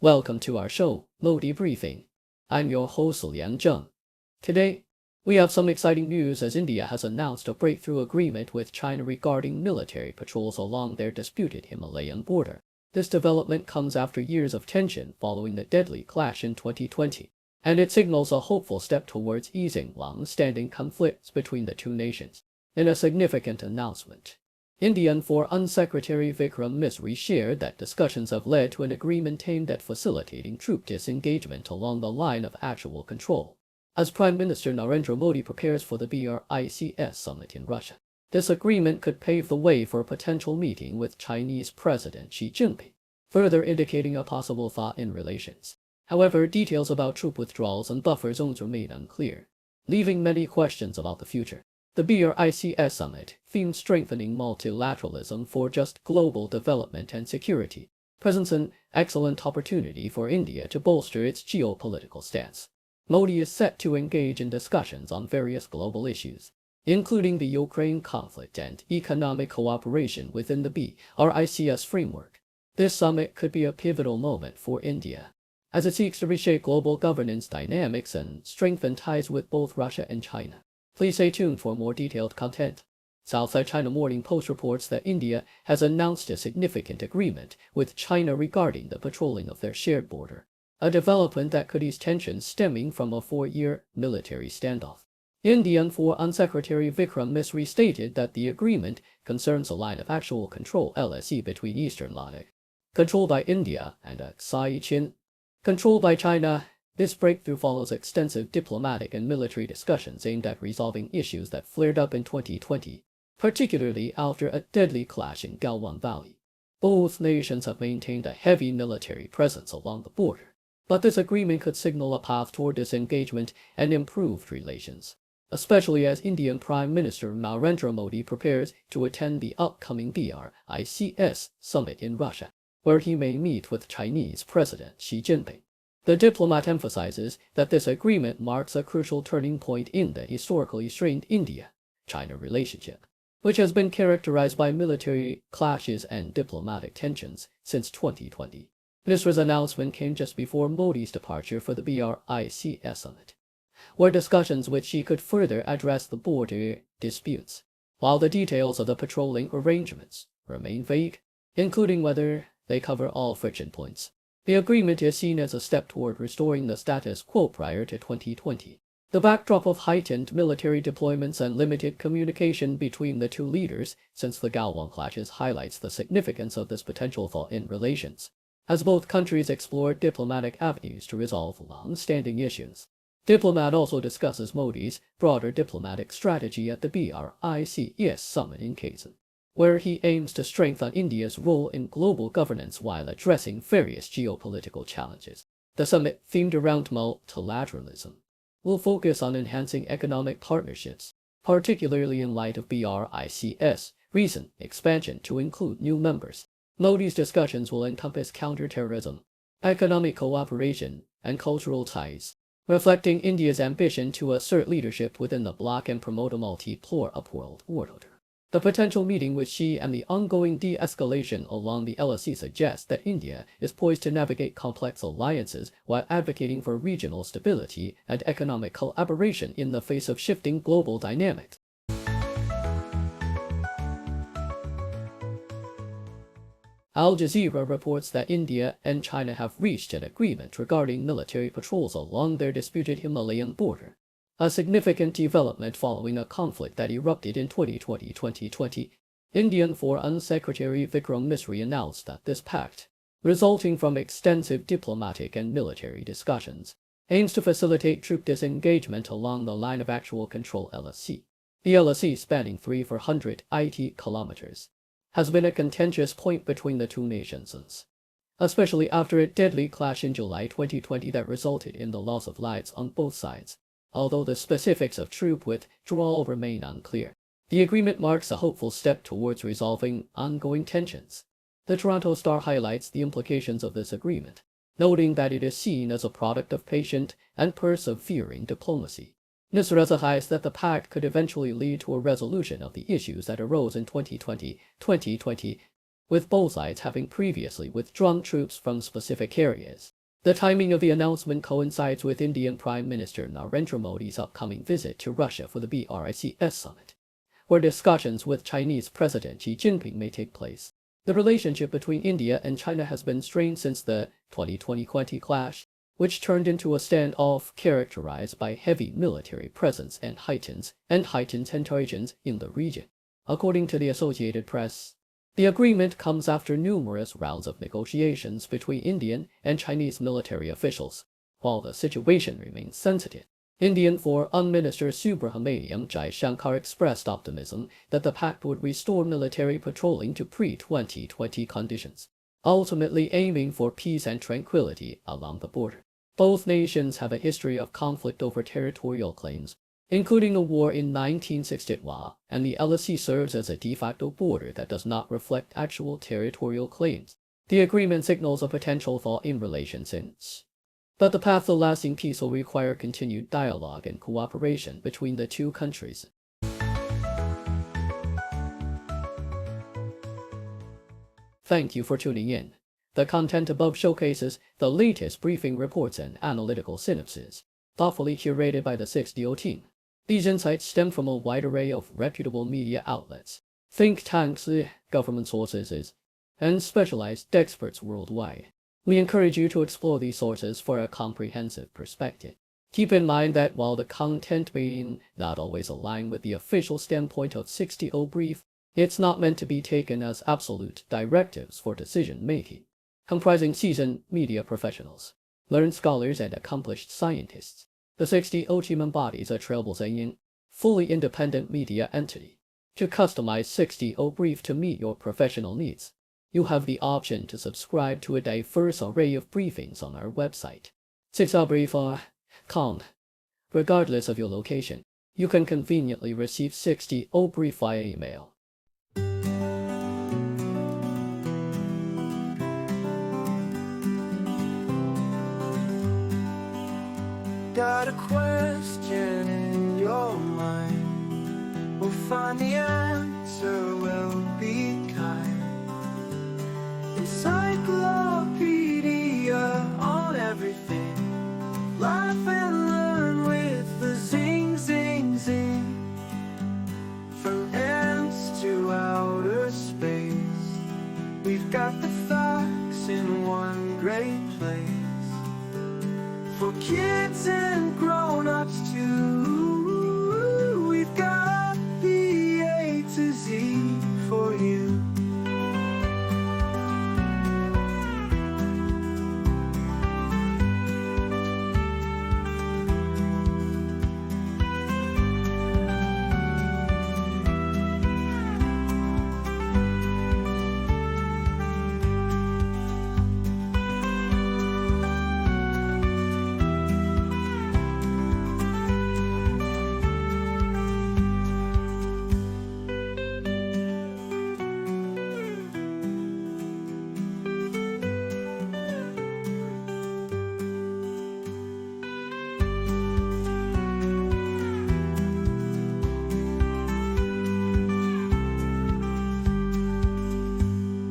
Welcome to our show, Modi Briefing. I'm your host Liang Jun. Today, we have some exciting news as India has announced a breakthrough agreement with China regarding military patrols along their disputed Himalayan border. This development comes after years of tension following the deadly clash in 2020, and it signals a hopeful step towards easing long-standing conflicts between the two nations. In a significant announcement, Indian Foreign Secretary Vikram Misri shared that discussions have led to an agreement aimed at facilitating troop disengagement along the line of actual control. As Prime Minister Narendra Modi prepares for the BRICS summit in Russia, this agreement could pave the way for a potential meeting with Chinese President Xi Jinping, further indicating a possible thaw in relations. However, details about troop withdrawals and buffer zones remain unclear, leaving many questions about the future. The BRICS summit, themed strengthening multilateralism for just global development and security, presents an excellent opportunity for India to bolster its geopolitical stance. Modi is set to engage in discussions on various global issues, including the Ukraine conflict and economic cooperation within the BRICS framework. This summit could be a pivotal moment for India, as it seeks to reshape global governance dynamics and strengthen ties with both Russia and China. Please stay tuned for more detailed content. South China Morning Post reports that India has announced a significant agreement with China regarding the patrolling of their shared border, a development that could ease tensions stemming from a 4-year military standoff. Indian Foreign Secretary Vikram Misri stated that the agreement concerns a line of actual control (LSC) between Eastern Ladakh, controlled by India, and Aksai Chin, controlled by China. This breakthrough follows extensive diplomatic and military discussions aimed at resolving issues that flared up in 2020, particularly after a deadly clash in Galwan Valley. Both nations have maintained a heavy military presence along the border, but this agreement could signal a path toward disengagement and improved relations, especially as Indian Prime Minister Narendra Modi prepares to attend the upcoming BRICS summit in Russia, where he may meet with Chinese President Xi Jinping. The diplomat emphasizes that this agreement marks a crucial turning point in the historically strained India-China relationship, which has been characterized by military clashes and diplomatic tensions since 2020. Misra's announcement came just before Modi's departure for the BRICS summit, where discussions with Xi could further address the border disputes, while the details of the patrolling arrangements remain vague, including whether they cover all friction points. The agreement is seen as a step toward restoring the status quo prior to 2020. The backdrop of heightened military deployments and limited communication between the two leaders since the Galwan clashes highlights the significance of this potential thaw in relations, as both countries explore diplomatic avenues to resolve long-standing issues. Diplomat also discusses Modi's broader diplomatic strategy at the BRICS summit in Kazan, where he aims to strengthen India's role in global governance while addressing various geopolitical challenges. The summit, themed around multilateralism, will focus on enhancing economic partnerships, particularly in light of BRICS' recent expansion to include new members. Modi's discussions will encompass counterterrorism, economic cooperation, and cultural ties, reflecting India's ambition to assert leadership within the bloc and promote a multipolar world order. The potential meeting with Xi and the ongoing de-escalation along the LSC suggests that India is poised to navigate complex alliances while advocating for regional stability and economic collaboration in the face of shifting global dynamics. Al Jazeera reports that India and China have reached an agreement regarding military patrols along their disputed Himalayan border, a significant development following a conflict that erupted in 2020. Indian Foreign Secretary Vikram Misri announced that this pact, resulting from extensive diplomatic and military discussions, aims to facilitate troop disengagement along the line of actual control (LSC). The LSC, spanning 380 kilometers, has been a contentious point between the two nations, especially after a deadly clash in July 2020 that resulted in the loss of lives on both sides. Although the specifics of troop withdrawal remain unclear, the agreement marks a hopeful step towards resolving ongoing tensions. The Toronto Star highlights the implications of this agreement, noting that it is seen as a product of patient and persevering diplomacy. Misri emphasized that the pact could eventually lead to a resolution of the issues that arose in 2020, with both sides having previously withdrawn troops from specific areas. The timing of the announcement coincides with Indian Prime Minister Narendra Modi's upcoming visit to Russia for the BRICS summit, where discussions with Chinese President Xi Jinping may take place. The relationship between India and China has been strained since the 2020 clash, which turned into a standoff characterized by heavy military presence and heightened tensions in the region. According to the Associated Press, the agreement comes after numerous rounds of negotiations between Indian and Chinese military officials. While the situation remains sensitive, Indian Foreign Minister Subrahmanyam Jaishankar expressed optimism that the pact would restore military patrolling to pre-2020 conditions, ultimately aiming for peace and tranquility along the border. Both nations have a history of conflict over territorial claims, including a war in 1961, and the LSC serves as a de facto border that does not reflect actual territorial claims. The agreement signals a potential thaw in relations, but the path to lasting peace will require continued dialogue and cooperation between the two countries. Thank you for tuning in. The content above showcases the latest briefing reports and analytical synopsis, thoughtfully curated by the 6DO team. These insights stem from a wide array of reputable media outlets, think tanks, government sources, and specialized experts worldwide. We encourage you to explore these sources for a comprehensive perspective. Keep in mind that while the content may not always align with the official standpoint of 6DO Brief, it's not meant to be taken as absolute directives for decision-making. Comprising seasoned media professionals, learned scholars, and accomplished scientists, the 6DO team embodies a trailblazing, fully independent media entity. To customize 6DO Brief to meet your professional needs, you have the option to subscribe to a diverse array of briefings on our website, 6DObrief.com. Regardless of your location, you can conveniently receive 6DO Brief via email. Got a question in your mind, we'll find the answer, we'll be kind. Encyclopedia on everything, laugh and learn with the zing, zing, zing. From ends to outer space, we've got the facts in one great place. For kids and grown-ups too, we've got the A to Z for you.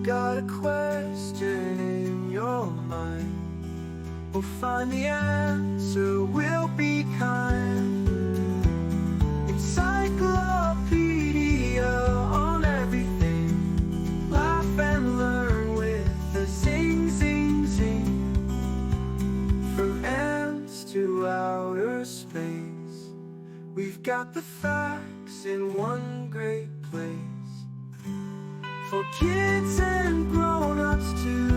Got a question in your mind, we'll find the answer, we'll be kind. Encyclopedia on everything, laugh and learn with the zing, zing, zing. From ends to outer space, we've got the facts in one great place. For kids and grown-ups too.